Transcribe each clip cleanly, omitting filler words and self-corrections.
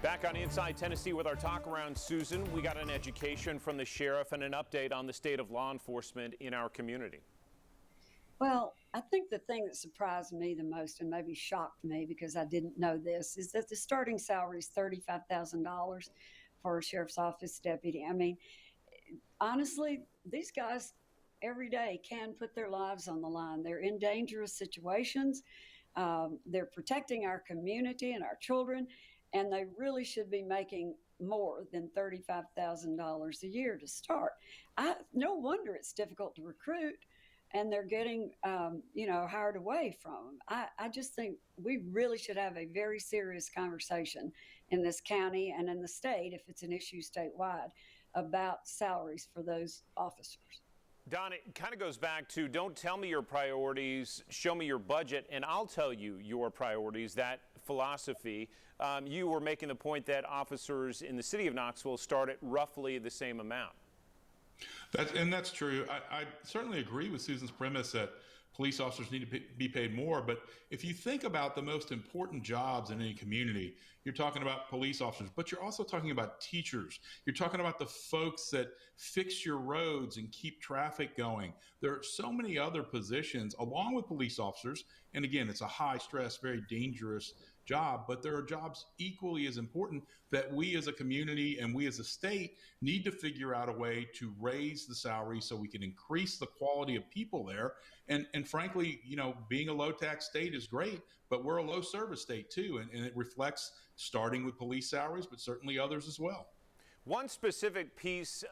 Back on Inside Tennessee with our talk around Susan. We got an education from the sheriff and an update on the state of law enforcement in our community. Well, I think the thing that surprised me the most and maybe shocked me because I didn't know this is that the starting salary is $35,000 for a sheriff's office deputy. I mean, honestly, these guys every day can put their lives on the line. They're in dangerous situations. They're protecting our community and our children, and they really should be making more than $35,000 a year to start. No wonder it's difficult to recruit, and they're getting, hired away from them. I just think we really should have a very serious conversation in this county and in the state, if it's an issue statewide, about salaries for those officers. Don, it kind of goes back to don't tell me your priorities, show me your budget, and I'll tell you your priorities, that philosophy. You were making the point that officers in the city of Knoxville start at roughly the same amount. That's true. I certainly agree with Susan's premise that police officers need to be paid more. But if you think about the most important jobs in any community, you're talking about police officers, but you're also talking about teachers. You're talking about the folks that fix your roads and keep traffic going. There are so many other positions along with police officers. And again, it's a high stress, very dangerous job, but there are jobs equally as important that we as a community and we as a state need to figure out a way to raise the salary so we can increase the quality of people there. And frankly, being a low tax state is great, but we're a low service state too. And it reflects starting with police salaries, but certainly others as well. One specific piece,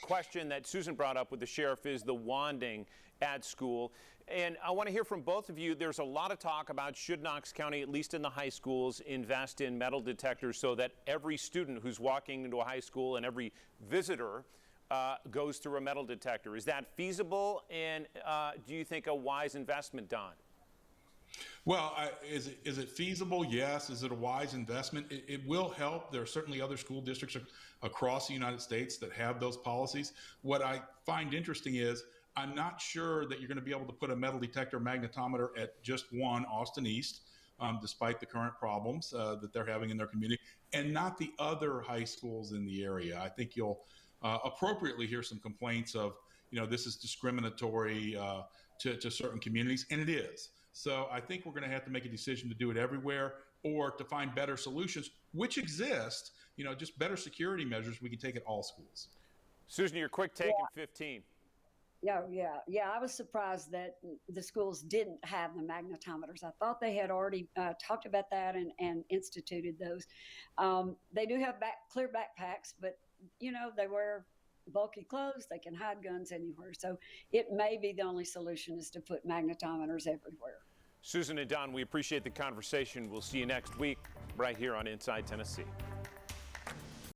question that Susan brought up with the sheriff is the wanding at school. And I want to hear from both of you. There's a lot of talk about should Knox County, at least in the high schools, invest in metal detectors so that every student who's walking into a high school and every visitor goes through a metal detector. Is that feasible? And do you think a wise investment, Don? Well, is it feasible? Yes. Is it a wise investment? It will help. There are certainly other school districts across the United States that have those policies. What I find interesting is I'm not sure that you're going to be able to put a metal detector magnetometer at just one, Austin East, despite the current problems that they're having in their community, and not the other high schools in the area. I think you'll appropriately hear some complaints of, this is discriminatory to certain communities, and it is. So I think we're going to have to make a decision to do it everywhere or to find better solutions, which exist, just better security measures we can take at all schools. Susan, your quick take in 15. Yeah. I was surprised that the schools didn't have the magnetometers. I thought they had already talked about that and instituted those. They do have clear backpacks, but, they wear bulky clothes. They can hide guns anywhere. So it may be the only solution is to put magnetometers everywhere. Susan and Don, we appreciate the conversation. We'll see you next week right here on Inside Tennessee.